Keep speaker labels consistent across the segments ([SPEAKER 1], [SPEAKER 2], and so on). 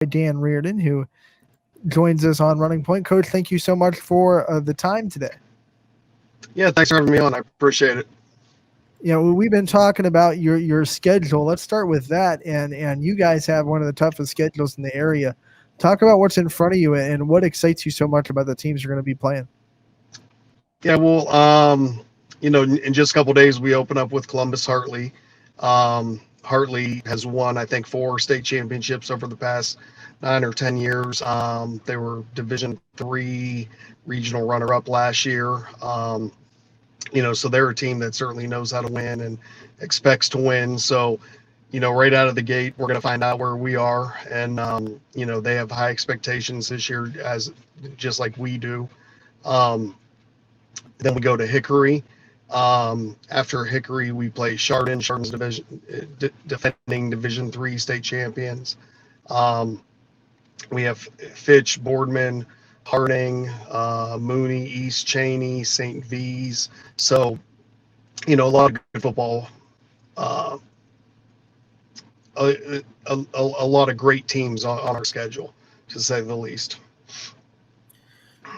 [SPEAKER 1] Dan Reardon, who joins us on Running Point. Coach, thank you so much for the time today.
[SPEAKER 2] Yeah, thanks for having me on. I appreciate it.
[SPEAKER 1] We've been talking about your schedule. Let's start with that. And you guys have one of the toughest schedules in the area. Talk about what's in front of you and what excites you so much about the teams you're going to be playing.
[SPEAKER 2] Yeah, well, in just a couple of days, we open up with Columbus Hartley. Hartley has won, I think, 4 state championships over the past 9 or 10 years. They were Division III regional runner-up last year. So they're a team that certainly knows how to win and expects to win. So, right out of the gate, we're going to find out where we are. And, they have high expectations this year, as just like we do. Then we go to Hickory. After Hickory, we play Chardon. Chardon's defending Division III state champions. We have Fitch, Boardman, Harding, Mooney, East Cheney, St. V's. So, a lot of good football. A lot of great teams on our schedule, to say the least.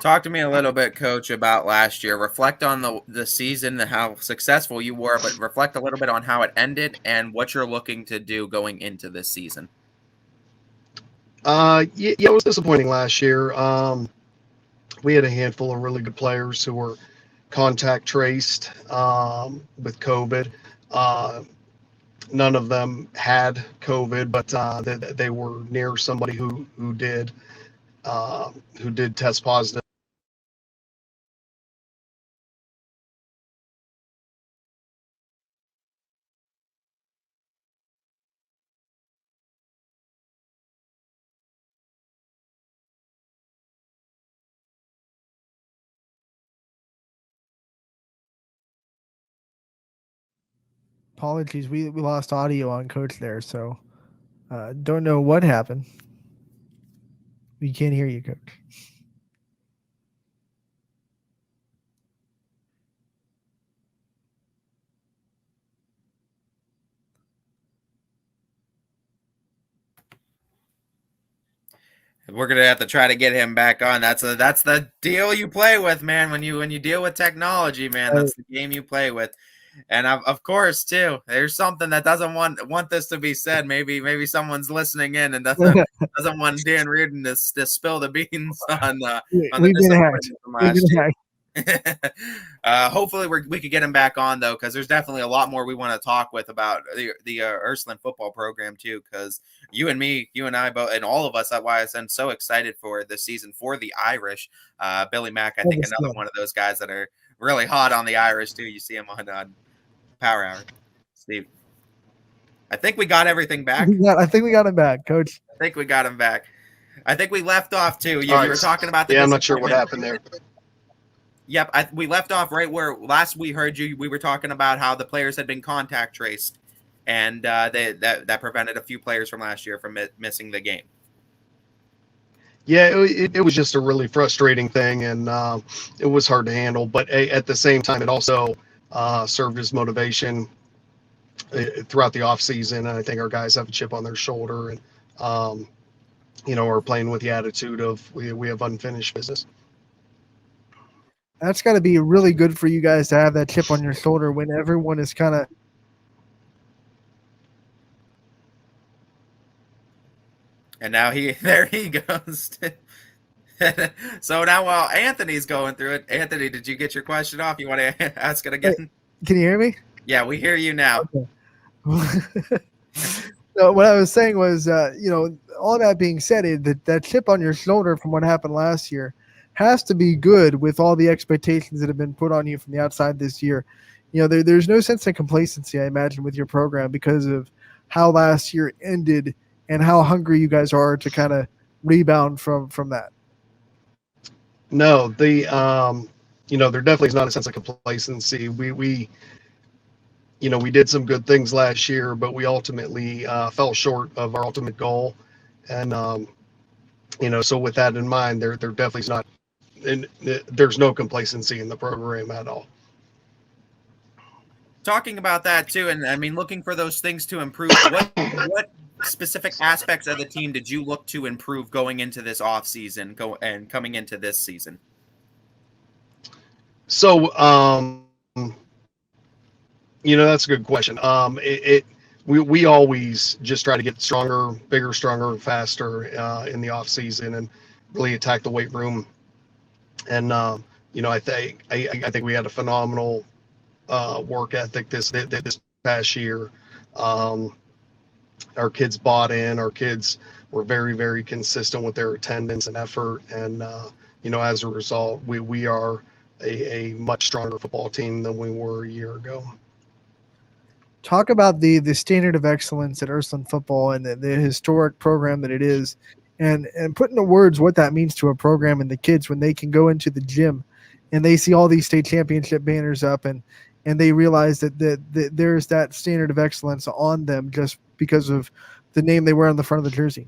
[SPEAKER 3] Talk to me a little bit, Coach, about last year. Reflect on the season and how successful you were, but reflect a little bit on how it ended and what you're looking to do going into this season.
[SPEAKER 2] It was disappointing last year. We had a handful of really good players who were contact traced with COVID. None of them had COVID, but they were near somebody who did test positive.
[SPEAKER 1] Apologies, we lost audio on Coach there, so don't know what happened. We can't hear you, Coach.
[SPEAKER 3] We're gonna have to try to get him back on. That's the deal you play with, man. When you deal with technology, man, that's the game you play with. And of course, too, there's something that doesn't want this to be said. Maybe someone's listening in and doesn't want Dan Reardon to spill the beans on the disappointment from last year. Hopefully we could get him back on, though, because there's definitely a lot more we want to talk with about the Ursuline football program too, because you and I both, and all of us at YSN, so excited for this season for the Irish. Billy Mack, I think, another one of those guys that are really hot on the Irish too. You see him on Power Hour. Steve, I think we got everything back.
[SPEAKER 1] I think we got him back, Coach.
[SPEAKER 3] I think we got him back. I think we left off too. You were talking about the
[SPEAKER 2] I'm not sure what happened there.
[SPEAKER 3] Yep, we left off right where last we heard you. We were talking about how the players had been contact traced, and that prevented a few players from last year from missing the game.
[SPEAKER 2] Yeah, it was just a really frustrating thing, and it was hard to handle. But at the same time, it also served as motivation throughout the off season. And I think our guys have a chip on their shoulder, and are playing with the attitude of we have unfinished business.
[SPEAKER 1] That's got to be really good for you guys to have that chip on your shoulder when everyone is kind of.
[SPEAKER 3] And now there he goes. So now while Anthony's going through it, Anthony, did you get your question off? You want to ask it again?
[SPEAKER 1] Can you hear me?
[SPEAKER 3] Yeah, we hear you now.
[SPEAKER 1] Okay. So what I was saying was, all that being said, that chip on your shoulder from what happened last year has to be good with all the expectations that have been put on you from the outside this year. There's no sense of complacency, I imagine, with your program because of how last year ended and how hungry you guys are to kind of rebound from that.
[SPEAKER 2] No, there definitely is not a sense of complacency. We did some good things last year, but we ultimately fell short of our ultimate goal. And, so with that in mind, there definitely is not, and there's no complacency in the program at all.
[SPEAKER 3] Talking about that too, and I mean, looking for those things to improve. specific aspects of the team did you look to improve going into this off season, coming into this season?
[SPEAKER 2] So, that's a good question. We always just try to get stronger, bigger, stronger, faster in the off season, and really attack the weight room. And I think we had a phenomenal work ethic this past year. Our kids bought in. Our kids were very, very consistent with their attendance and effort, and as a result, we are a much stronger football team than we were a year ago.
[SPEAKER 1] Talk about the standard of excellence at Ursuline football and the historic program that it is, and put into words what that means to a program and the kids when they can go into the gym and they see all these state championship banners up and they realize that there's that standard of excellence on them just because of the name they wear on the front of the jersey.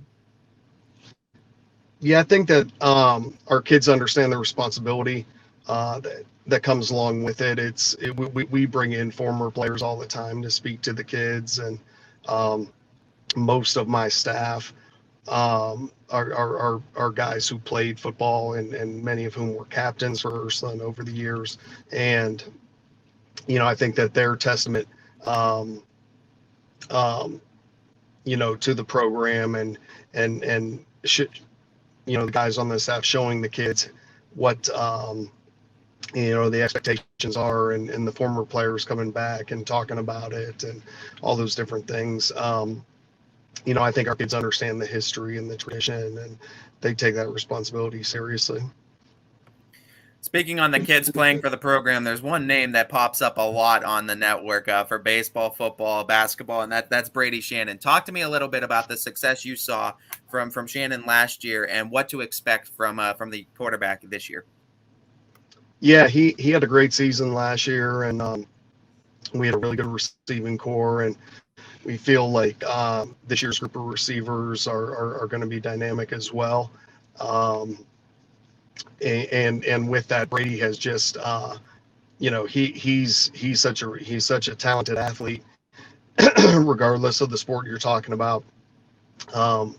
[SPEAKER 2] Yeah, I think that our kids understand the responsibility that comes along with it. We bring in former players all the time to speak to the kids, and most of my staff are guys who played football, and many of whom were captains for Ursuline over the years. And I think that their testament to the program and the guys on the staff showing the kids what the expectations are, and the former players coming back and talking about it and all those different things. I think our kids understand the history and the tradition, and they take that responsibility seriously.
[SPEAKER 3] Speaking on the kids playing for the program, there's one name that pops up a lot on the network for baseball, football, basketball, and that's Brady Shannon. Talk to me a little bit about the success you saw from Shannon last year and what to expect from the quarterback this year.
[SPEAKER 2] Yeah, he had a great season last year, and we had a really good receiving core, and we feel like this year's group of receivers are going to be dynamic as well. And with that, Brady has just he's such a talented athlete, regardless of the sport you're talking about. I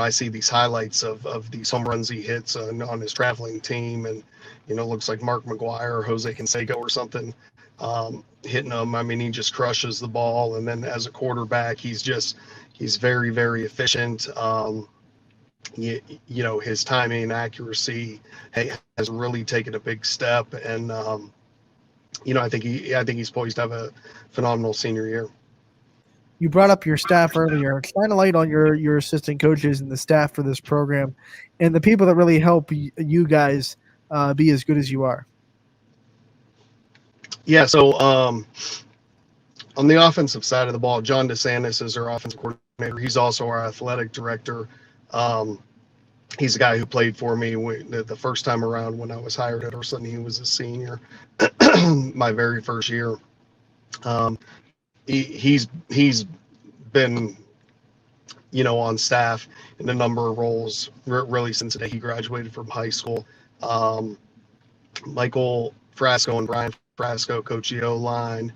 [SPEAKER 2] see these highlights of these home runs he hits on his traveling team, and looks like Mark McGuire or Jose Canseco or something hitting them. I mean, he just crushes the ball, and then as a quarterback, he's very, very efficient. His timing and accuracy has really taken a big step, and I think he's poised to have a phenomenal senior year.
[SPEAKER 1] You brought up your staff earlier. Shine a light on your assistant coaches and the staff for this program and the people that really help you guys be as good as you are. Yeah,
[SPEAKER 2] so on the offensive side of the ball, John DeSantis is our offensive coordinator. He's also our athletic director. He's a guy who played for me the first time around when I was hired at Ursuline. He was a senior my very first year. He's been on staff in a number of roles really since the day he graduated from high school. Michael Frasco and Brian Frasco coach the O-line.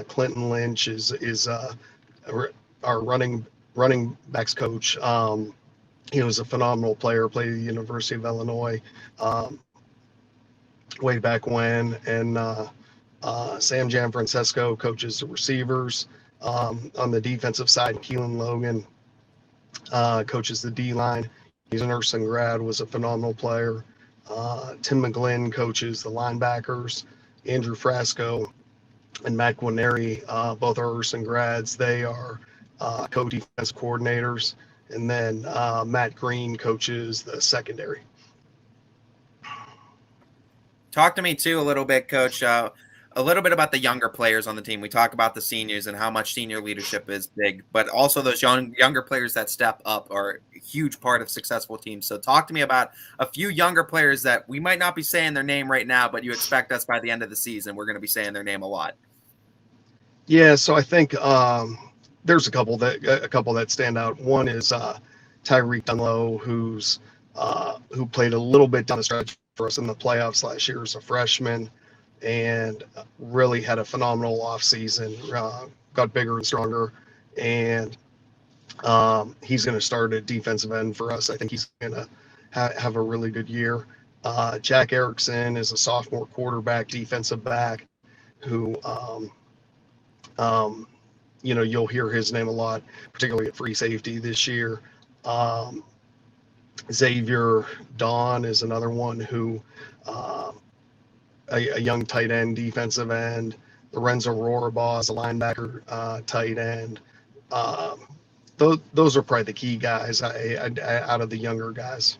[SPEAKER 2] Clinton Lynch is our running backs coach. He was a phenomenal player, played at the University of Illinois way back when. And Sam Gianfrancesco coaches the receivers. On the defensive side, Keelan Logan coaches the D-line. He's an Ursuline grad, was a phenomenal player. Tim McGlynn coaches the linebackers. Andrew Frasco and Matt Guarneri, both are Ursuline grads. They are co-defense coordinators. And then Matt Green coaches the secondary.
[SPEAKER 3] Talk to me too a little bit, Coach, a little bit about the younger players on the team. We talk about the seniors and how much senior leadership is big, but also those younger players that step up are a huge part of successful teams. So talk to me about a few younger players that we might not be saying their name right now, but you expect us by the end of the season, we're going to be saying their name a lot.
[SPEAKER 2] Yeah, so I think there's a couple that stand out. One is Tyreek Dunlow, who played a little bit down the stretch for us in the playoffs last year as a freshman, and really had a phenomenal offseason, got bigger and stronger, and He's going to start at defensive end for us. I think he's going to have a really good year. Jack Erickson is a sophomore quarterback, defensive back, who, you'll hear his name a lot, particularly at free safety this year. Xavier Dawn is another one who, a young tight end, defensive end. Lorenzo Rorabaugh is a linebacker, tight end. Those are probably the key guys out of the younger guys.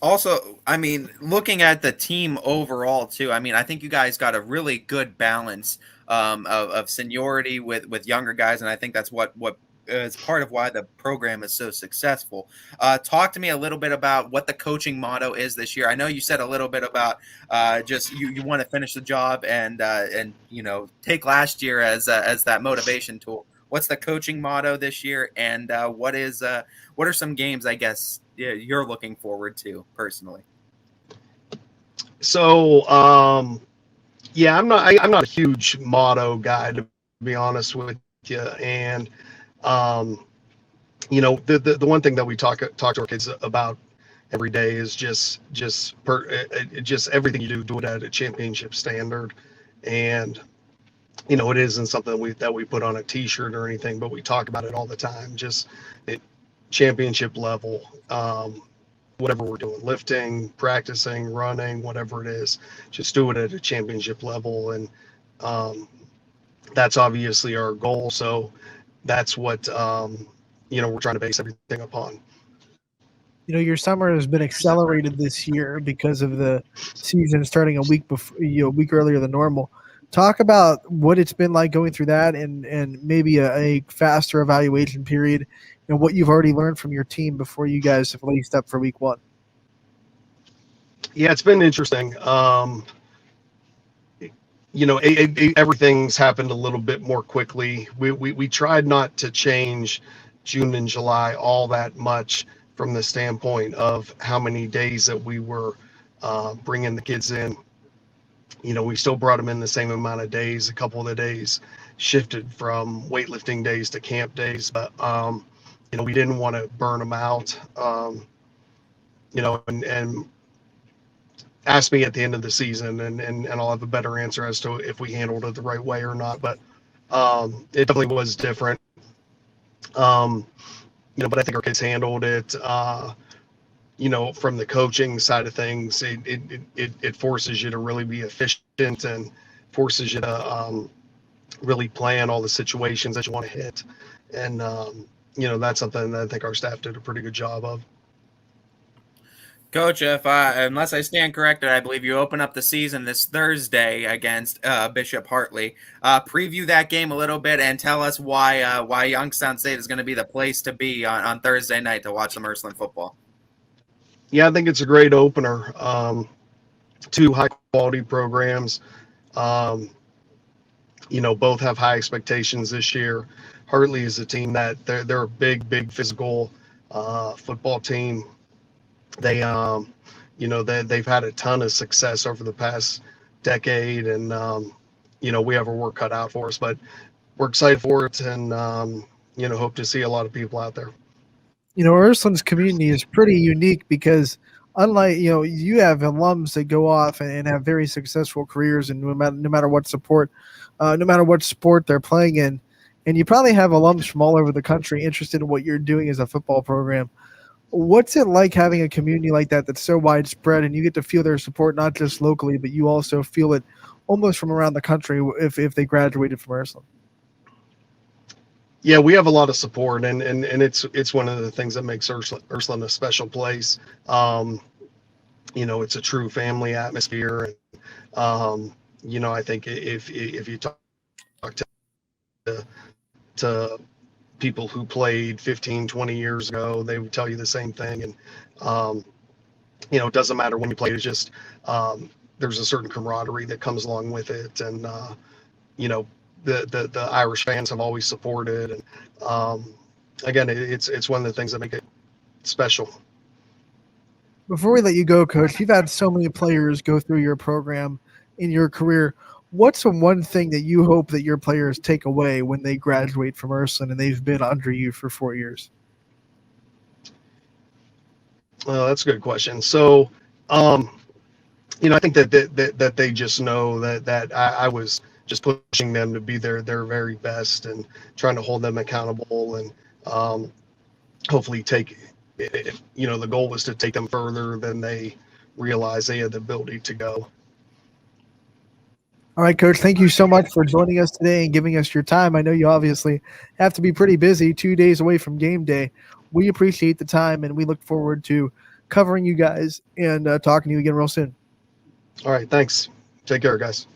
[SPEAKER 3] Also, I mean, looking at the team overall too, I mean, I think you guys got a really good balance of seniority with younger guys, and I think that's what is part of why the program is so successful. Talk to me a little bit about what the coaching motto is this year. I know you said a little bit about just you want to finish the job and take last year as that motivation tool. What's the coaching motto this year, and what are some games, I guess, you're looking forward to personally?
[SPEAKER 2] So, I'm not a huge motto guy, to be honest with you. And, the one thing that we talk to our kids about every day is just everything you do it at a championship standard. And, it isn't something that we put on a t-shirt or anything, but we talk about it all the time, just championship level. Whatever we're doing, lifting, practicing, running, whatever it is, just do it at a championship level. And that's obviously our goal. So that's what, we're trying to base everything upon.
[SPEAKER 1] Your summer has been accelerated this year because of the season starting a week before, a week earlier than normal. Talk about what it's been like going through that and maybe a faster evaluation period, and what you've already learned from your team before you guys have laced up for week one.
[SPEAKER 2] Yeah, it's been interesting. Everything's happened a little bit more quickly. We tried not to change June and July all that much from the standpoint of how many days that we were bringing the kids in. We still brought them in the same amount of days. A couple of the days shifted from weightlifting days to camp days, but we didn't want to burn them out. And ask me at the end of the season, and I'll have a better answer as to if we handled it the right way or not. But it definitely was different. But I think our kids handled it. From the coaching side of things, it forces you to really be efficient and forces you to really plan all the situations that you want to hit. And, that's something that I think our staff did a pretty good job of.
[SPEAKER 3] Coach, unless I stand corrected, I believe you open up the season this Thursday against Bishop Hartley. Preview that game a little bit and tell us why Youngstown State is going to be the place to be on Thursday night to watch some Ursuline football.
[SPEAKER 2] Yeah, I think it's a great opener. Two high-quality programs. Both have high expectations this year. Hartley is a team that they're a big physical football team. They, they've had a ton of success over the past decade, and we have our work cut out for us. But we're excited for it, and hope to see a lot of people out there.
[SPEAKER 1] Ursuline's community is pretty unique because unlike, you have alums that go off and have very successful careers, and no matter what sport they're playing in, and you probably have alums from all over the country interested in what you're doing as a football program. What's it like having a community like that that's so widespread, and you get to feel their support not just locally, but you also feel it almost from around the country if they graduated from Ursuline?
[SPEAKER 2] Yeah, we have a lot of support, and it's one of the things that makes Ursuline a special place. It's a true family atmosphere, and I think if you talk to people who played 15, 20 years ago, they would tell you the same thing. And it doesn't matter when you play. It's just there's a certain camaraderie that comes along with it, and the Irish fans have always supported, and again, it's one of the things that make it special.
[SPEAKER 1] Before we let you go, Coach, you've had so many players go through your program in your career. what's the one thing that you hope that your players take away when they graduate from Ursuline and they've been under you for 4 years?
[SPEAKER 2] That's a good question. So, I think that they just know that I was just pushing them to be their very best and trying to hold them accountable, and hopefully the goal was to take them further than they realized they had the ability to go.
[SPEAKER 1] All right, Coach, thank you so much for joining us today and giving us your time. I know you obviously have to be pretty busy 2 days away from game day. We appreciate the time, and we look forward to covering you guys and talking to you again real soon.
[SPEAKER 2] All right, thanks. Take care, guys.